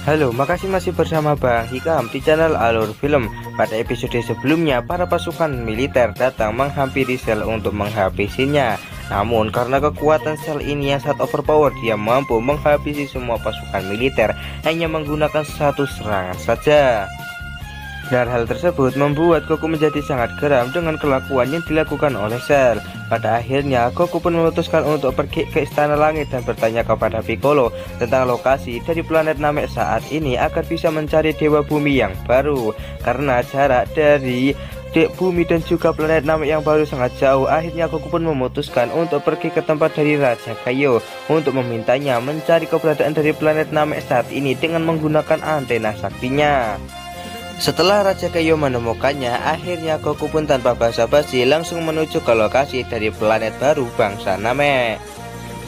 Halo, makasih masih bersama Bang Hikam di channel Alur Film. Pada episode sebelumnya, para pasukan militer datang menghampiri sel untuk menghabisinya. Namun karena kekuatan sel ini yang sangat overpower, dia mampu menghabisi semua pasukan militer hanya menggunakan satu serangan saja. Dan hal tersebut membuat Goku menjadi sangat geram dengan kelakuan yang dilakukan oleh Cell. Pada akhirnya Goku pun memutuskan untuk pergi ke Istana Langit dan bertanya kepada Piccolo tentang lokasi dari planet Namek saat ini agar bisa mencari Dewa Bumi yang baru. Karena jarak dari Bumi dan juga planet Namek yang baru sangat jauh, akhirnya Goku pun memutuskan untuk pergi ke tempat dari Raja Kaio untuk memintanya mencari keberadaan dari planet Namek saat ini dengan menggunakan antena saktinya. Setelah Raja Kaio menemukannya, akhirnya Goku pun tanpa basa-basi langsung menuju ke lokasi dari planet baru bangsa Namek.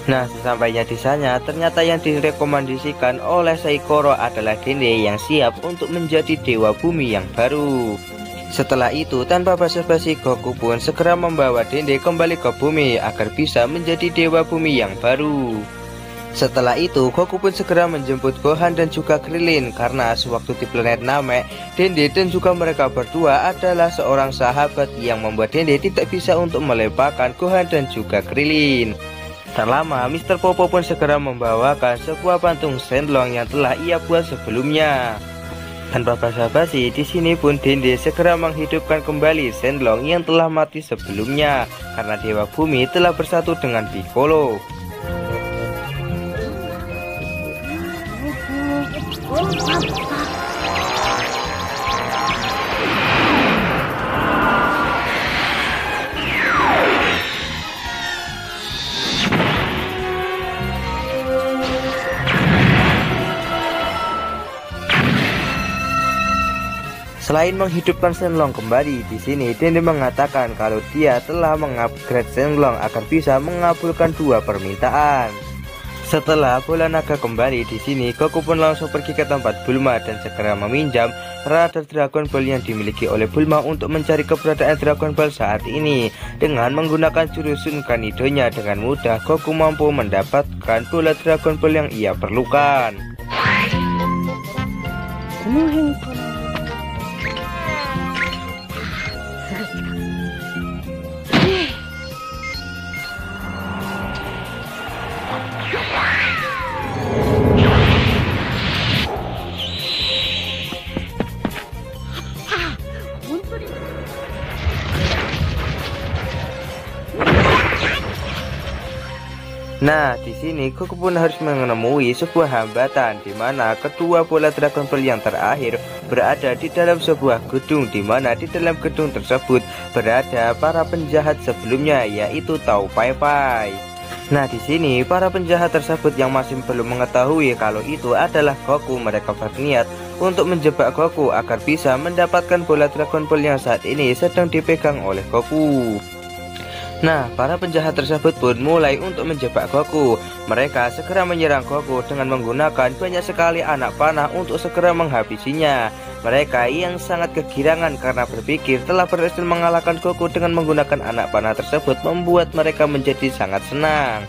Nah, sesampainya di sana, ternyata yang direkomendasikan oleh Saikoro adalah Dende yang siap untuk menjadi Dewa Bumi yang baru. Setelah itu, tanpa basa-basi Goku pun segera membawa Dende kembali ke bumi agar bisa menjadi Dewa Bumi yang baru. Setelah itu, Goku pun segera menjemput Gohan dan juga Krillin karena sewaktu di planet Namek, Dende dan juga mereka berdua adalah seorang sahabat yang membuat Dende tidak bisa untuk melepaskan Gohan dan juga Krillin. Tak lama, Mr. Popo pun segera membawakan sebuah patung Shenlong yang telah ia buat sebelumnya. Tanpa basa-basi, di sini pun Dende segera menghidupkan kembali Shenlong yang telah mati sebelumnya karena Dewa Bumi telah bersatu dengan Piccolo. Selain menghidupkan Shenlong kembali, di sini Dende mengatakan kalau dia telah mengupgrade Shenlong agar bisa mengabulkan dua permintaan. Setelah bola naga kembali, di sini Goku pun langsung pergi ke tempat Bulma dan segera meminjam radar Dragon Ball yang dimiliki oleh Bulma untuk mencari keberadaan Dragon Ball saat ini. Dengan menggunakan jurus Sun Kanido-nya dengan mudah, Goku mampu mendapatkan bola Dragon Ball yang ia perlukan. Nah, di sini Goku pun harus menemui sebuah hambatan di mana kedua bola Dragon Ball yang terakhir berada di dalam sebuah gedung, di mana di dalam gedung tersebut berada para penjahat sebelumnya, yaitu Tao Pai Pai. Nah, di sini para penjahat tersebut yang masih belum mengetahui kalau itu adalah Goku, mereka berniat untuk menjebak Goku agar bisa mendapatkan bola Dragon Ball yang saat ini sedang dipegang oleh Goku. Nah, para penjahat tersebut pun mulai untuk menjebak Goku. Mereka segera menyerang Goku dengan menggunakan banyak sekali anak panah untuk segera menghabisinya. Mereka yang sangat kegirangan karena berpikir telah berhasil mengalahkan Goku dengan menggunakan anak panah tersebut membuat mereka menjadi sangat senang.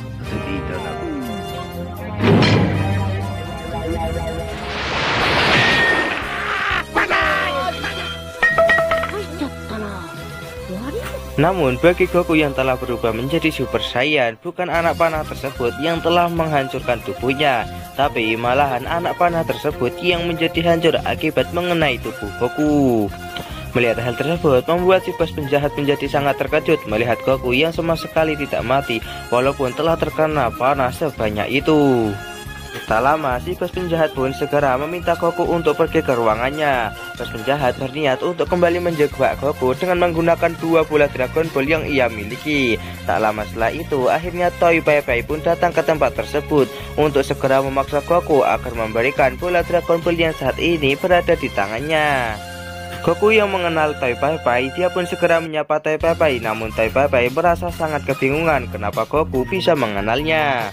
Namun bagi Goku yang telah berubah menjadi Super Saiyan, bukan anak panah tersebut yang telah menghancurkan tubuhnya, tapi malahan anak panah tersebut yang menjadi hancur akibat mengenai tubuh Goku. Melihat hal tersebut membuat si bos penjahat menjadi sangat terkejut melihat Goku yang sama sekali tidak mati walaupun telah terkena panah sebanyak itu. Tak lama, si bos penjahat pun segera meminta Goku untuk pergi ke ruangannya. Bos penjahat berniat untuk kembali menjebak Goku dengan menggunakan dua bola Dragon Ball yang ia miliki. Tak lama setelah itu, akhirnya Toy Pai Pai pun datang ke tempat tersebut untuk segera memaksa Goku agar memberikan bola Dragon Ball yang saat ini berada di tangannya. Goku yang mengenal Toy Pai Pai, dia pun segera menyapa Toy Pai Pai, namun Toy Pai Pai merasa sangat kebingungan kenapa Goku bisa mengenalnya.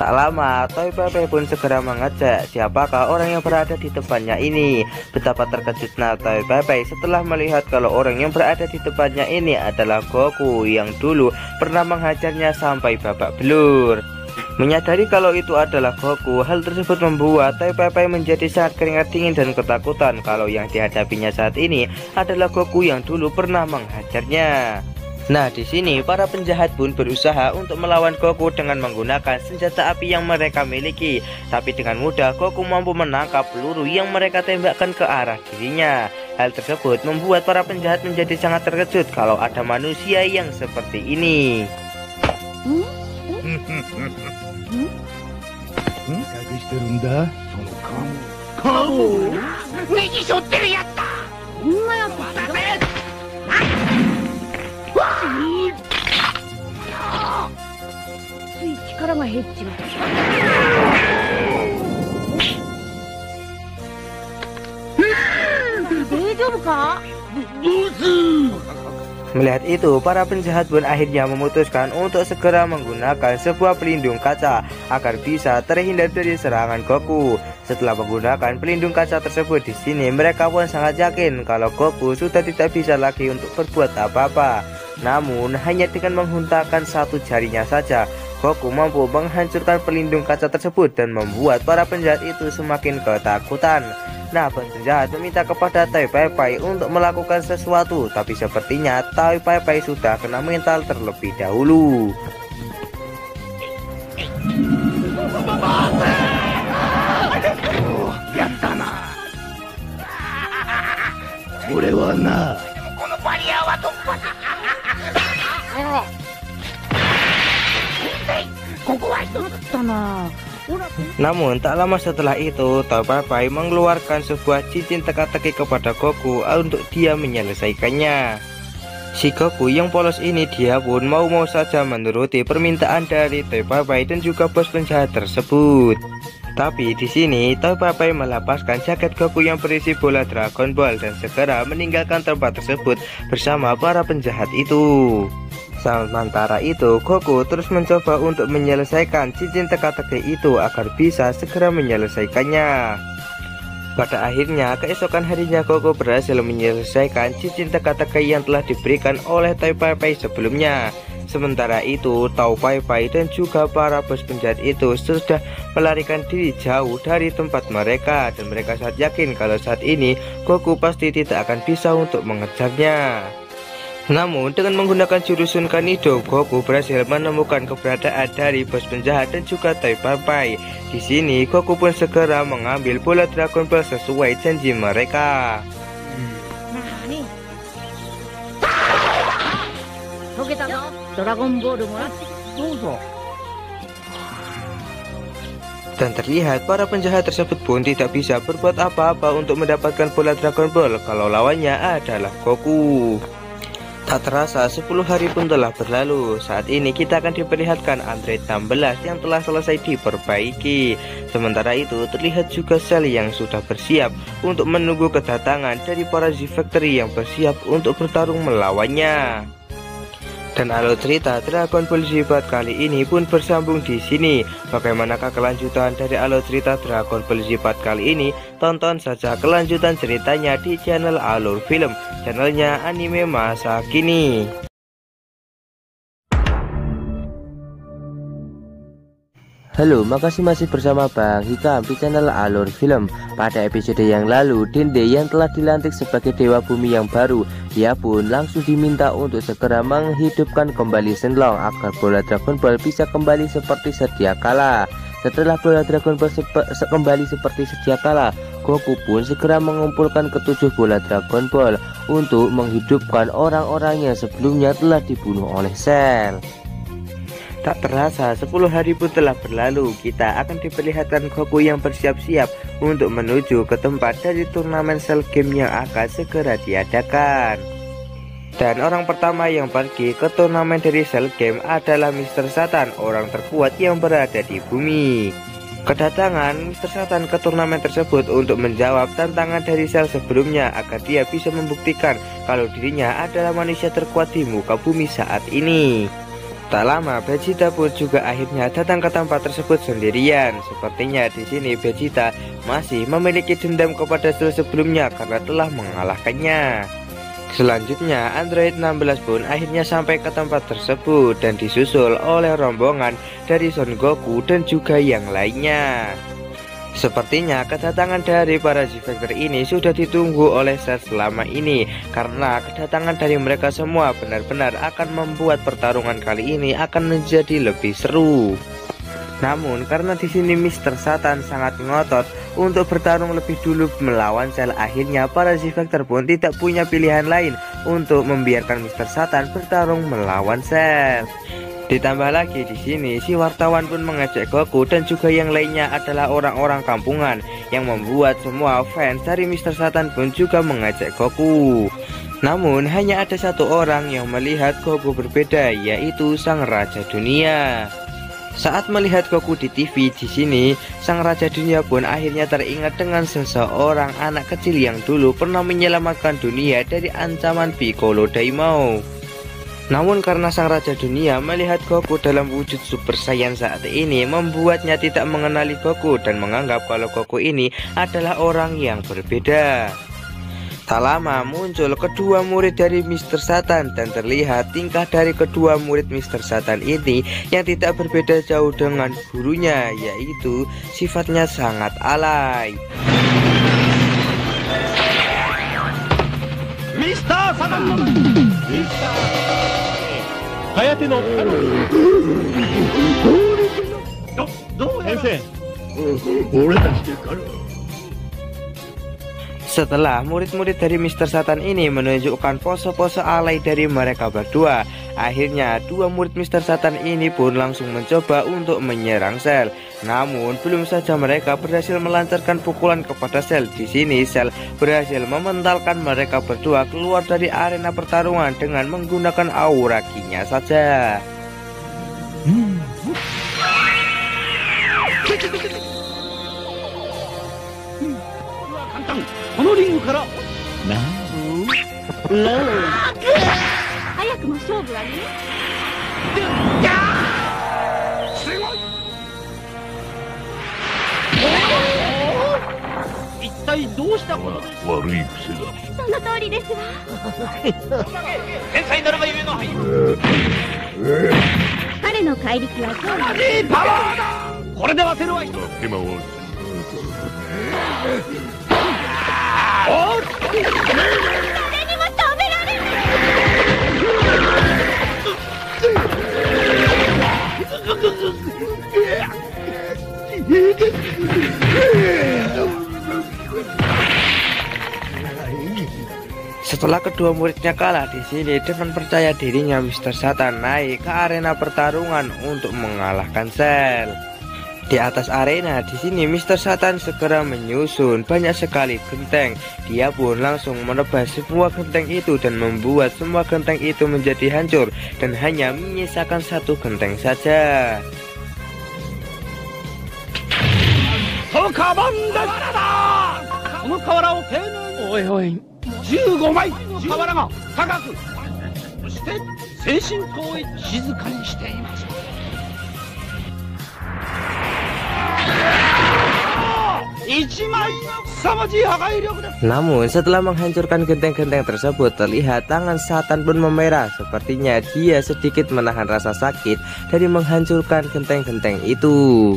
Tak lama, Toy Pai Pai pun segera mengecek siapakah orang yang berada di tempatnya ini. Betapa terkejutnya Toy Pai Pai setelah melihat kalau orang yang berada di tempatnya ini adalah Goku yang dulu pernah menghajarnya sampai babak belur. Menyadari kalau itu adalah Goku, hal tersebut membuat Tai Pai Pai menjadi sangat keringat dingin dan ketakutan kalau yang dihadapinya saat ini adalah Goku yang dulu pernah menghajarnya. Nah, di sini para penjahat pun berusaha untuk melawan Goku dengan menggunakan senjata api yang mereka miliki. Tapi dengan mudah Goku mampu menangkap peluru yang mereka tembakkan ke arah dirinya. Hal tersebut membuat para penjahat menjadi sangat terkejut kalau ada manusia yang seperti ini. Melihat itu, para penjahat pun akhirnya memutuskan untuk segera menggunakan sebuah pelindung kaca agar bisa terhindar dari serangan Goku. Setelah menggunakan pelindung kaca tersebut di sini, mereka pun sangat yakin kalau Goku sudah tidak bisa lagi untuk berbuat apa-apa. Namun, hanya dengan menghuntakkan satu jarinya saja, Goku mampu menghancurkan pelindung kaca tersebut dan membuat para penjahat itu semakin ketakutan. Nah, penjahat meminta kepada Tai Pai Pai untuk melakukan sesuatu, tapi sepertinya Tai Pai Pai sudah kena mental terlebih dahulu. Namun tak lama setelah itu, Tai Pai Pai mengeluarkan sebuah cincin teka-teki kepada Goku untuk dia menyelesaikannya. Si Goku yang polos ini dia pun mau-mau saja menuruti permintaan dari Tai Pai Pai dan juga bos penjahat tersebut. Tapi di sini Tai Pai Pai melepaskan jaket Goku yang berisi bola Dragon Ball dan segera meninggalkan tempat tersebut bersama para penjahat itu. Sementara itu, Goku terus mencoba untuk menyelesaikan cincin teka-teki itu agar bisa segera menyelesaikannya. Pada akhirnya, keesokan harinya Goku berhasil menyelesaikan cincin teka-teki yang telah diberikan oleh Tai Pai Pai sebelumnya. Sementara itu, Tai Pai Pai dan juga para bos penjahat itu sudah melarikan diri jauh dari tempat mereka dan mereka sangat yakin kalau saat ini Goku pasti tidak akan bisa untuk mengejarnya. Namun dengan menggunakan jurus Sun Kanido, Goku berhasil menemukan keberadaan dari bos penjahat dan juga Tai Pai Pai. Di sini Goku pun segera mengambil bola Dragon Ball sesuai janji mereka. Dan terlihat para penjahat tersebut pun tidak bisa berbuat apa-apa untuk mendapatkan bola Dragon Ball kalau lawannya adalah Goku. Tak terasa 10 hari pun telah berlalu. Saat ini kita akan diperlihatkan Android 16 yang telah selesai diperbaiki. Sementara itu terlihat juga Cell yang sudah bersiap untuk menunggu kedatangan dari para Z-Factory yang bersiap untuk bertarung melawannya. Dan alur cerita Dragon Ball Z kali ini pun bersambung di sini. Bagaimanakah kelanjutan dari alur cerita Dragon Ball Z kali ini? Tonton saja kelanjutan ceritanya di channel Alur Film, channelnya anime masa kini. Halo, makasih masih bersama Bang Hikam di channel Alur Film. Pada episode yang lalu, Dende yang telah dilantik sebagai Dewa Bumi yang baru, dia pun langsung diminta untuk segera menghidupkan kembali Shenlong agar bola Dragon Ball bisa kembali seperti sedia kala. Setelah bola Dragon Ball kembali seperti sedia kala, Goku pun segera mengumpulkan ketujuh bola Dragon Ball untuk menghidupkan orang-orang yang sebelumnya telah dibunuh oleh Cell. Tak terasa 10 hari pun telah berlalu. Kita akan diperlihatkan Goku yang bersiap-siap untuk menuju ke tempat dari turnamen Cell Game yang akan segera diadakan. Dan orang pertama yang pergi ke turnamen dari Cell Game adalah Mr. Satan, orang terkuat yang berada di bumi. Kedatangan Mr. Satan ke turnamen tersebut untuk menjawab tantangan dari Cell sebelumnya agar dia bisa membuktikan kalau dirinya adalah manusia terkuat di muka bumi saat ini. Tak lama, Vegeta pun juga akhirnya datang ke tempat tersebut sendirian. Sepertinya di sini Vegeta masih memiliki dendam kepada Cell sebelumnya karena telah mengalahkannya. Selanjutnya, Android 16 pun akhirnya sampai ke tempat tersebut dan disusul oleh rombongan dari Son Goku dan juga yang lainnya. Sepertinya kedatangan dari para Z-Factor ini sudah ditunggu oleh Cell selama ini, karena kedatangan dari mereka semua benar-benar akan membuat pertarungan kali ini akan menjadi lebih seru. Namun karena di sini Mr. Satan sangat ngotot untuk bertarung lebih dulu melawan Cell, akhirnya para Z-Factor pun tidak punya pilihan lain untuk membiarkan Mr. Satan bertarung melawan Cell. Ditambah lagi di sini si wartawan pun mengejek Goku dan juga yang lainnya adalah orang-orang kampungan, yang membuat semua fans dari Mr. Satan pun juga mengejek Goku. Namun hanya ada satu orang yang melihat Goku berbeda, yaitu Sang Raja Dunia. Saat melihat Goku di TV di sini, Sang Raja Dunia pun akhirnya teringat dengan seseorang anak kecil yang dulu pernah menyelamatkan dunia dari ancaman Piccolo Daimao. Namun karena Sang Raja Dunia melihat Goku dalam wujud Super Saiyan saat ini, membuatnya tidak mengenali Goku dan menganggap kalau Goku ini adalah orang yang berbeda. Tak lama muncul kedua murid dari Mr. Satan dan terlihat tingkah dari kedua murid Mr. Satan ini yang tidak berbeda jauh dengan gurunya, yaitu sifatnya sangat alay. Mr. Satan! Setelah murid-murid dari Mr. Satan ini menunjukkan pose-pose alay dari mereka berdua, akhirnya dua murid Mr. Satan ini pun langsung mencoba untuk menyerang Cell. Namun belum saja mereka berhasil melancarkan pukulan kepada Cell, di sini Cell berhasil mementalkan mereka berdua keluar dari arena pertarungan dengan menggunakan aura Ki-nya saja. Setelah kedua muridnya kalah di sini, dengan percaya dirinya Mr. Satan naik ke arena pertarungan untuk mengalahkan Cell. Di atas arena di sini Mr. Satan segera menyusun banyak sekali genteng. Dia pun langsung menebas semua genteng itu dan membuat semua genteng itu menjadi hancur dan hanya menyisakan satu genteng saja. Namun setelah menghancurkan genteng-genteng tersebut, terlihat tangan Satan pun memerah. Sepertinya dia sedikit menahan rasa sakit dari menghancurkan genteng-genteng itu.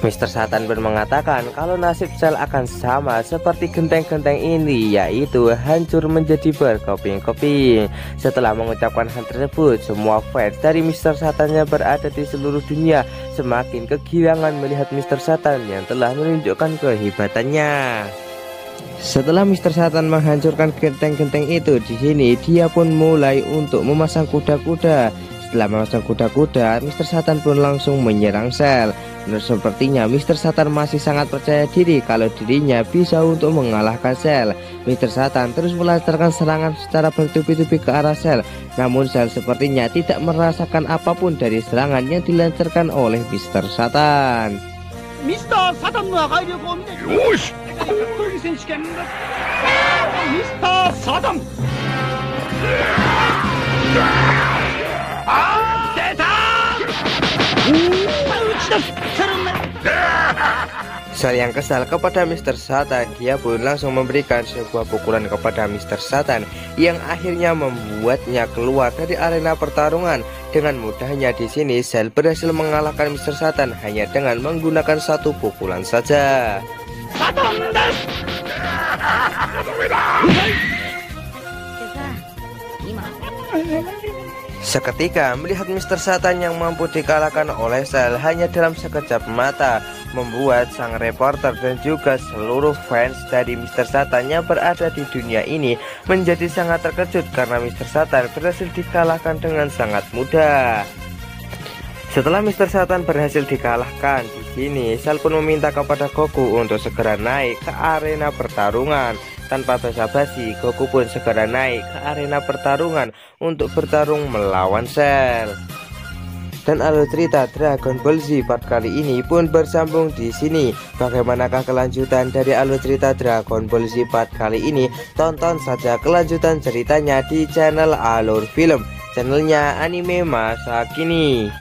Mr. Satan pun mengatakan kalau nasib Cell akan sama seperti genteng-genteng ini, yaitu hancur menjadi berkeping-keping. Setelah mengucapkan hal tersebut, semua fans dari Mr. Satan yang berada di seluruh dunia semakin kegirangan melihat Mr. Satan yang telah menunjukkan kehebatannya. Setelah Mr. Satan menghancurkan genteng-genteng itu, di sini dia pun mulai untuk memasang kuda-kuda. Setelah memasang kuda-kuda, Mr. Satan pun langsung menyerang Cell. Dan sepertinya Mr. Satan masih sangat percaya diri kalau dirinya bisa untuk mengalahkan Cell. Mr. Satan terus melancarkan serangan secara bertubi-tubi ke arah Cell. Namun Cell sepertinya tidak merasakan apapun dari serangan yang dilancarkan oleh Mr. Satan. Mr. Satan Yosh! Mr. Satan! Cell yang kesal kepada Mr. Satan, dia pun langsung memberikan sebuah pukulan kepada Mr. Satan yang akhirnya membuatnya keluar dari arena pertarungan. Dengan mudahnya di sini Cell berhasil mengalahkan Mr. Satan hanya dengan menggunakan satu pukulan saja. Seketika melihat Mr. Satan yang mampu dikalahkan oleh Cell hanya dalam sekejap mata, membuat sang reporter dan juga seluruh fans dari Mr. Satan yang berada di dunia ini menjadi sangat terkejut karena Mr. Satan berhasil dikalahkan dengan sangat mudah. Setelah Mr. Satan berhasil dikalahkan, di sini Cell pun meminta kepada Goku untuk segera naik ke arena pertarungan. Tanpa basa-basi, Goku pun segera naik ke arena pertarungan untuk bertarung melawan Cell. Dan alur cerita Dragon Ball Z part kali ini pun bersambung di sini. Bagaimanakah kelanjutan dari alur cerita Dragon Ball Z part kali ini? Tonton saja kelanjutan ceritanya di channel Alur Film, channelnya anime masa kini.